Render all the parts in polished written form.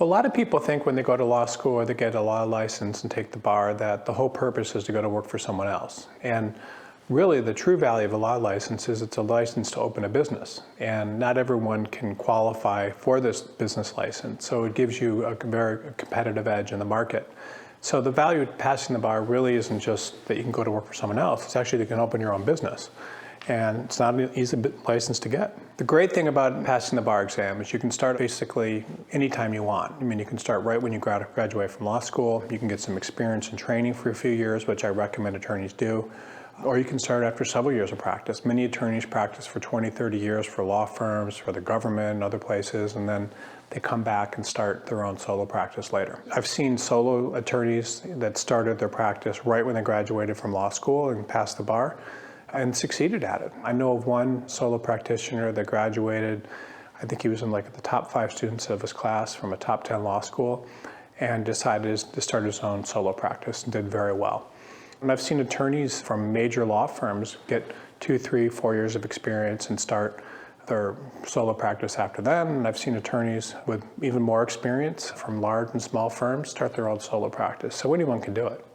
A lot of people think when they go to law school or they get a law license and take the bar that the whole purpose is to go to work for someone else. And really the true value of a law license is it's a license to open a business. And not everyone can qualify for this business license. So it gives you a very competitive edge in the market. So the value of passing the bar really isn't just that you can go to work for someone else. It's actually that you can open your own business. And it's not an easy license to get. The great thing about passing the bar exam is you can start basically anytime you want. I mean, you can start right when you graduate from law school. You can get some experience and training for a few years, which I recommend attorneys do. Or you can start after several years of practice. Many attorneys practice for 20, 30 years for law firms, for the government, and other places, and then they come back and start their own solo practice later. I've seen solo attorneys that started their practice right when they graduated from law school and passed the bar and succeeded at it. I know of one solo practitioner that graduated, I think he was in like the top 5 students of his class from a top 10 law school, and decided to start his own solo practice and did very well. And I've seen attorneys from major law firms get 2, 3, 4 years of experience and start their solo practice after that. And I've seen attorneys with even more experience from large and small firms start their own solo practice. So anyone can do it.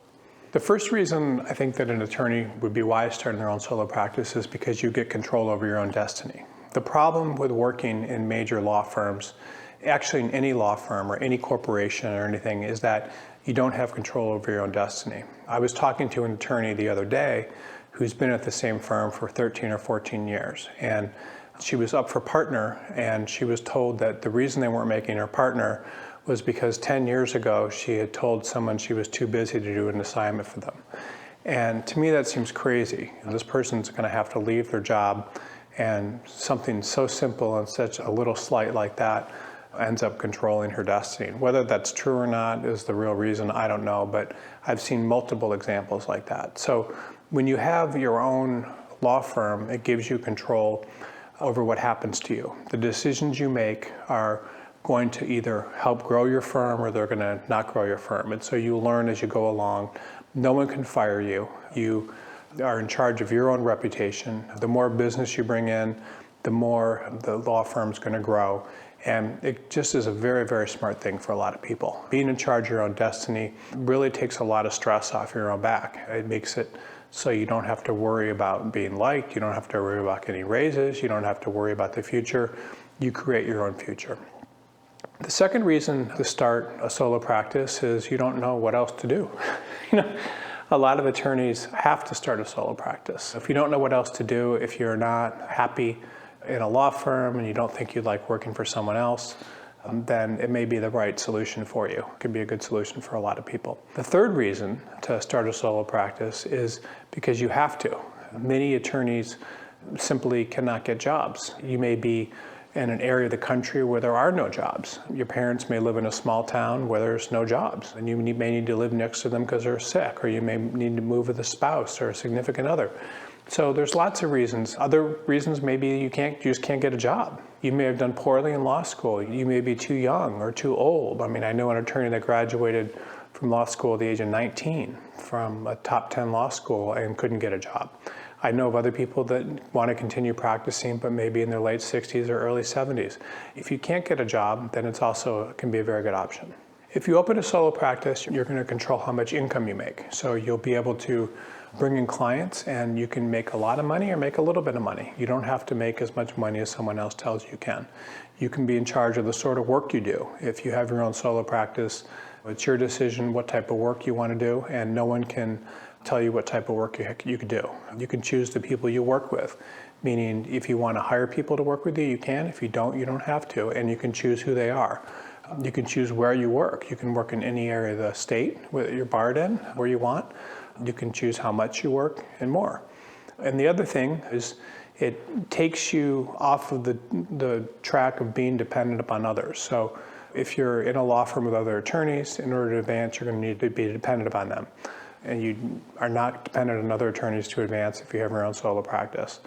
The first reason I think that an attorney would be wise starting their own solo practice is because you get control over your own destiny. The problem with working in major law firms, actually in any law firm or any corporation or anything, is that you don't have control over your own destiny. I was talking to an attorney the other day who's been at the same firm for 13 or 14 years. And she was up for partner, and she was told that the reason they weren't making her partner was because 10 years ago she had told someone she was too busy to do an assignment for them. And to me that seems crazy. This person's going to have to leave their job, and something so simple and such a little slight like that ends up controlling her destiny. Whether that's true or not is the real reason, I don't know, but I've seen multiple examples like that. So when you have your own law firm, it gives you control over what happens to you. The decisions you make are going to either help grow your firm or they're going to not grow your firm. And so you learn as you go along. No one can fire you. You are in charge of your own reputation. The more business you bring in, the more the law firm's going to grow. And it just is a very, very smart thing for a lot of people. Being in charge of your own destiny really takes a lot of stress off your own back. It makes it so you don't have to worry about being liked. You don't have to worry about getting raises. You don't have to worry about the future. You create your own future. The second reason to start a solo practice is you don't know what else to do. A lot of attorneys have to start a solo practice. If you don't know what else to do, if you're not happy in a law firm and you don't think you'd like working for someone else, then it may be the right solution for you. It could be a good solution for a lot of people. The third reason to start a solo practice is because you have to. Many attorneys simply cannot get jobs. You may be in an area of the country where there are no jobs. Your parents may live in a small town where there's no jobs, and you may need to live next to them because they're sick, or you may need to move with a spouse or a significant other. So there's lots of reasons. Other reasons maybe you just can't get a job. You may have done poorly in law school. You may be too young or too old. I mean, I know an attorney that graduated from law school at the age of 19 from a top 10 law school and couldn't get a job. I know of other people that want to continue practicing, but maybe in their late 60s or early 70s. If you can't get a job, then it can be a very good option. If you open a solo practice, you're going to control how much income you make. So you'll be able to bring in clients, and you can make a lot of money or make a little bit of money. You don't have to make as much money as someone else tells you can. You can be in charge of the sort of work you do. If you have your own solo practice, it's your decision what type of work you want to do, and no one can tell you what type of work you could do. You can choose the people you work with, meaning if you want to hire people to work with you, you can. If you don't have to, and you can choose who they are. You can choose where you work. You can work in any area of the state where you're barred in, where you want. You can choose how much you work and more. And the other thing is it takes you off of the track of being dependent upon others. So if you're in a law firm with other attorneys, in order to advance, you're going to need to be dependent upon them. And you are not dependent on other attorneys to advance if you have your own solo practice.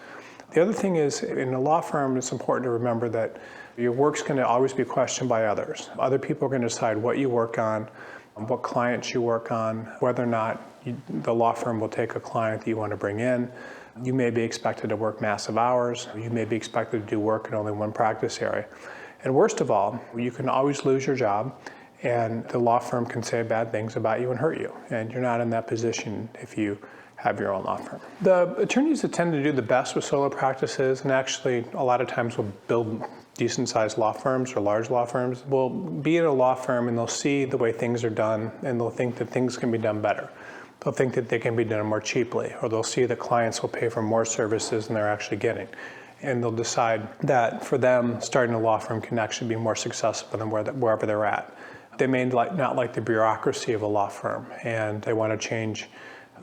The other thing is, in a law firm, it's important to remember that your work's going to always be questioned by others. Other people are going to decide what you work on, what clients you work on, whether or not the law firm will take a client that you want to bring in. You may be expected to work massive hours. You may be expected to do work in only one practice area. And worst of all, you can always lose your job, and the law firm can say bad things about you and hurt you. And you're not in that position if you have your own law firm. The attorneys that tend to do the best with solo practices, and actually a lot of times will build decent-sized law firms or large law firms, will be in a law firm and they'll see the way things are done and they'll think that things can be done better. They'll think that they can be done more cheaply, or they'll see that clients will pay for more services than they're actually getting. And they'll decide that for them, starting a law firm can actually be more successful than wherever they're at. They may not like the bureaucracy of a law firm, and they want to change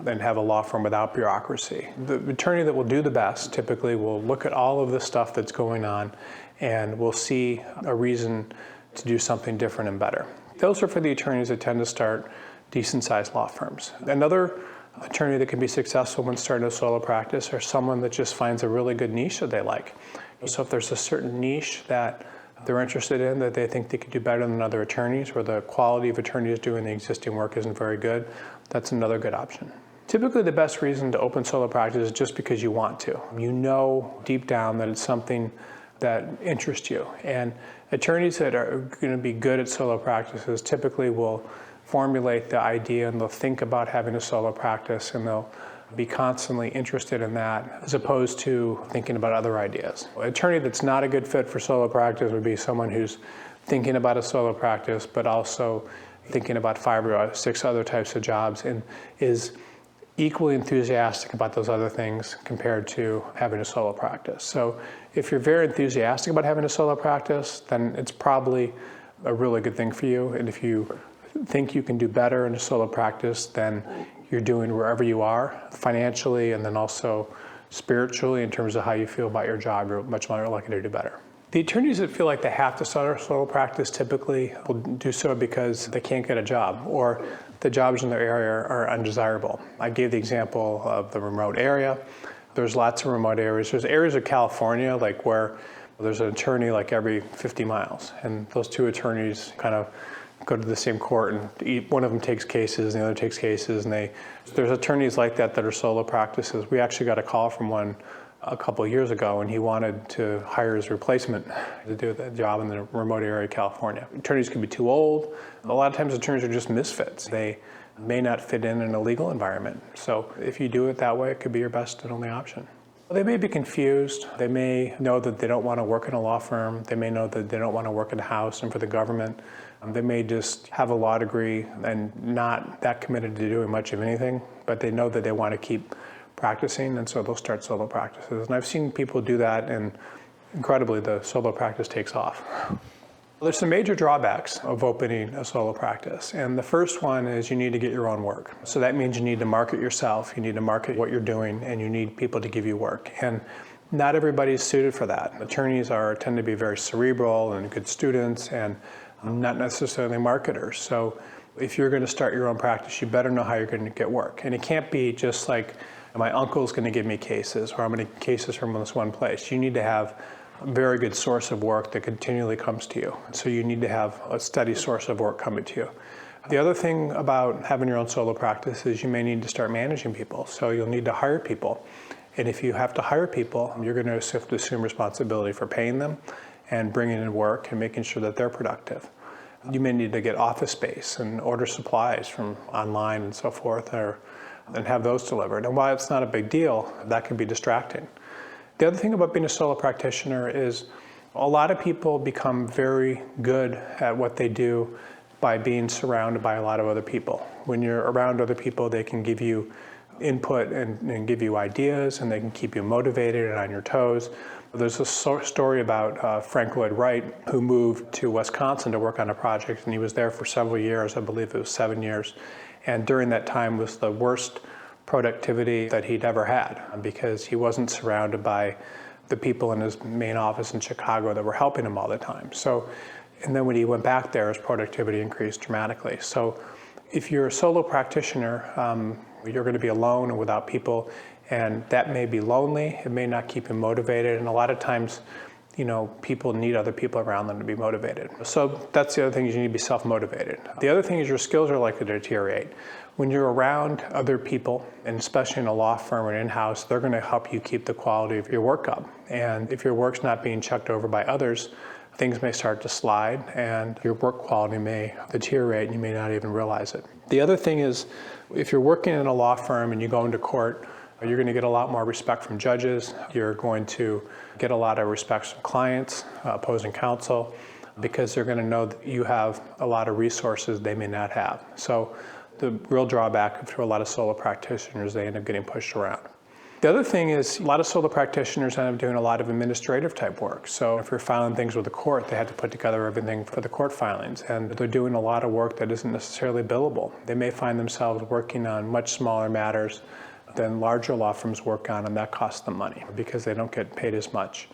and have a law firm without bureaucracy. The attorney that will do the best typically will look at all of the stuff that's going on and will see a reason to do something different and better. Those are for the attorneys that tend to start decent-sized law firms. Another attorney that can be successful when starting a solo practice are someone that just finds a really good niche that they like. So if there's a certain niche that they're interested in that they think they could do better than other attorneys, or the quality of attorneys doing the existing work isn't very good, that's another good option. Typically the best reason to open solo practice is just because you want to. You know deep down that it's something that interests you. And attorneys that are going to be good at solo practices typically will formulate the idea and they'll think about having a solo practice and they'll be constantly interested in that as opposed to thinking about other ideas. An attorney that's not a good fit for solo practice would be someone who's thinking about a solo practice but also thinking about 5 or 6 other types of jobs and is equally enthusiastic about those other things compared to having a solo practice. So if you're very enthusiastic about having a solo practice, then it's probably a really good thing for you. And if you think you can do better in a solo practice than you're doing wherever you are, financially and then also spiritually in terms of how you feel about your job, you're much more likely to do better. The attorneys that feel like they have to start a solo practice typically will do so because they can't get a job or the jobs in their area are undesirable. I gave the example of the remote area. There's lots of remote areas. There's areas of California like where there's an attorney like every 50 miles, and those 2 attorneys kind of go to the same court, and one of them takes cases and the other takes cases, and there's attorneys like that are solo practices. We actually got a call from one a couple of years ago, and he wanted to hire his replacement to do the job in the remote area of California. Attorneys can be too old. A lot of times attorneys are just misfits. They may not fit in a legal environment. So if you do it that way, it could be your best and only option. They may be confused. They may know that they don't want to work in a law firm. They may know that they don't want to work in a house and for the government. They may just have a law degree and not that committed to doing much of anything, but they know that they want to keep practicing, and so they'll start solo practices. And I've seen people do that, and incredibly, the solo practice takes off. There's some major drawbacks of opening a solo practice, and the first one is you need to get your own work. So that means you need to market yourself, you need to market what you're doing, and you need people to give you work. And not everybody's suited for that. Attorneys tend to be very cerebral and good students and not necessarily marketers. So if you're going to start your own practice, you better know how you're going to get work. And it can't be just like, my uncle's going to give me cases, or I'm going to get cases from this one place. You need to have a very good source of work that continually comes to you. So you need to have a steady source of work coming to you. The other thing about having your own solo practice is you may need to start managing people. So you'll need to hire people. And if you have to hire people, you're going to have to assume responsibility for paying them and bringing in work and making sure that they're productive. You may need to get office space and order supplies from online and so forth, and have those delivered. And while it's not a big deal, that can be distracting. The other thing about being a solo practitioner is a lot of people become very good at what they do by being surrounded by a lot of other people. When you're around other people, they can give you input and give you ideas, and they can keep you motivated and on your toes. There's a story about Frank Lloyd Wright, who moved to Wisconsin to work on a project, and he was there for several years. I believe it was 7 years. And during that time was the worst productivity that he'd ever had, because he wasn't surrounded by the people in his main office in Chicago that were helping him all the time. So, and then when he went back there, his productivity increased dramatically. So if you're a solo practitioner, you're going to be alone and without people, and that may be lonely. It may not keep you motivated, and a lot of times, people need other people around them to be motivated. So that's the other thing, is you need to be self-motivated. The other thing is your skills are likely to deteriorate. When you're around other people, and especially in a law firm or in-house, they're going to help you keep the quality of your work up. And if your work's not being checked over by others, things may start to slide and your work quality may deteriorate and you may not even realize it. The other thing is, if you're working in a law firm and you go into court, you're going to get a lot more respect from judges. You're going to get a lot of respect from clients, opposing counsel, because they're going to know that you have a lot of resources they may not have. So the real drawback for a lot of solo practitioners, they end up getting pushed around. The other thing is, a lot of solo practitioners end up doing a lot of administrative type work. So if you're filing things with the court, they have to put together everything for the court filings. And they're doing a lot of work that isn't necessarily billable. They may find themselves working on much smaller matters than larger law firms work on, and that costs them money because they don't get paid as much.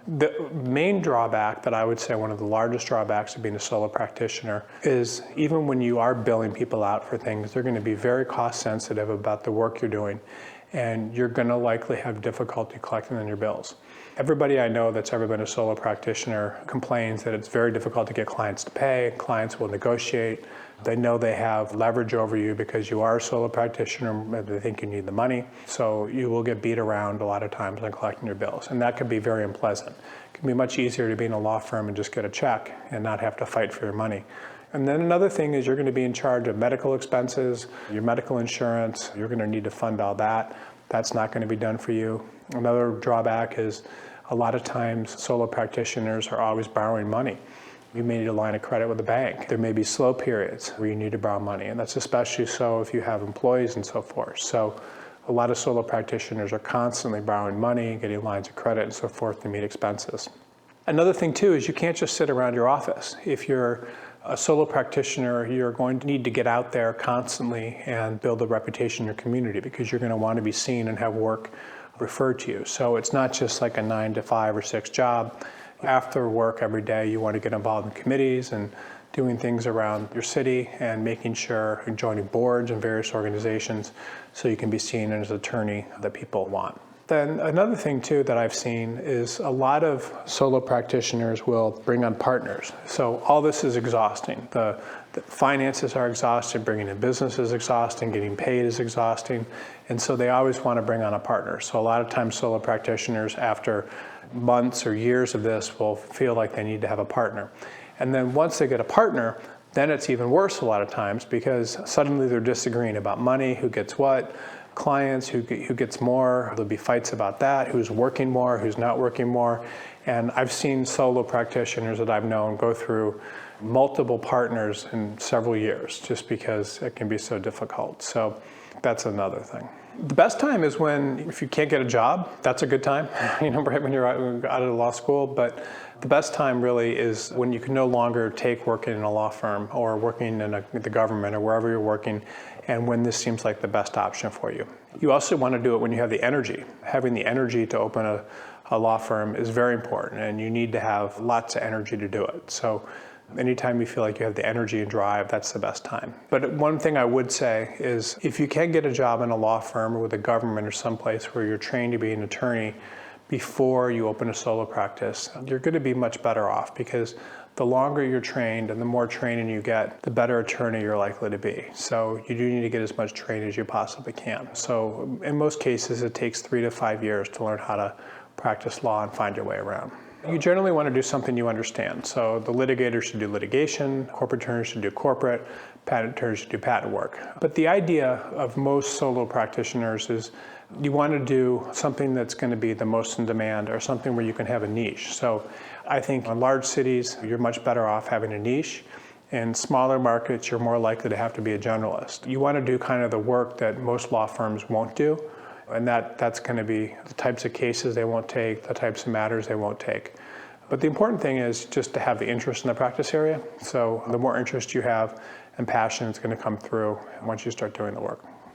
The main drawback that I would say, one of the largest drawbacks of being a solo practitioner, is even when you are billing people out for things, they're going to be very cost sensitive about the work you're doing, and you're going to likely have difficulty collecting on your bills. Everybody I know that's ever been a solo practitioner complains that it's very difficult to get clients to pay. Clients will negotiate. They know they have leverage over you because you are a solo practitioner. They think you need the money. So you will get beat around a lot of times on collecting your bills. And that can be very unpleasant. It can be much easier to be in a law firm and just get a check and not have to fight for your money. And then another thing is, you're going to be in charge of medical expenses, your medical insurance. You're going to need to fund all that. That's not going to be done for you. Another drawback is, a lot of times solo practitioners are always borrowing money. You may need a line of credit with a bank. There may be slow periods where you need to borrow money, and that's especially so if you have employees and so forth. So a lot of solo practitioners are constantly borrowing money, getting lines of credit and so forth to meet expenses. Another thing too is, you can't just sit around your office. If you're a solo practitioner, you're going to need to get out there constantly and build a reputation in your community, because you're going to want to be seen and have work referred to you. So it's not just like a 9 to 5 or 6 job. After work every day, you want to get involved in committees and doing things around your city and making sure you're joining boards and various organizations so you can be seen as an attorney that people want. Then another thing too that I've seen is, a lot of solo practitioners will bring on partners. So all this is exhausting. The finances are exhausting, bringing in business is exhausting, getting paid is exhausting. And so they always want to bring on a partner. So a lot of times solo practitioners, after months or years of this, will feel like they need to have a partner. And then once they get a partner, then it's even worse a lot of times, because suddenly they're disagreeing about money, who gets what, clients, who gets more. There'll be fights about that, who's working more, who's not working more. And I've seen solo practitioners that I've known go through multiple partners in several years, just because it can be so difficult. So that's another thing. The best time is when, if you can't get a job, that's a good time, right when you're out of law school. But the best time really is when you can no longer take working in a law firm or working in the government or wherever you're working, and when this seems like the best option for you. You also want to do it when you have the energy. Having the energy to open a law firm is very important, and you need to have lots of energy to do it. So anytime you feel like you have the energy and drive, that's the best time. But one thing I would say is, if you can get a job in a law firm or with the government or someplace where you're trained to be an attorney before you open a solo practice, you're going to be much better off, because the longer you're trained and the more training you get, the better attorney you're likely to be. So you do need to get as much training as you possibly can. So in most cases, it takes 3 to 5 years to learn how to practice law and find your way around. You generally want to do something you understand. So the litigator should do litigation, corporate attorneys should do corporate, patent attorneys should do patent work. But the idea of most solo practitioners is, you want to do something that's going to be the most in demand, or something where you can have a niche. So I think in large cities, you're much better off having a niche. In smaller markets, you're more likely to have to be a generalist. You want to do kind of the work that most law firms won't do. And that's going to be the types of cases they won't take, the types of matters they won't take. But the important thing is just to have the interest in the practice area. So the more interest you have and passion, it's going to come through once you start doing the work.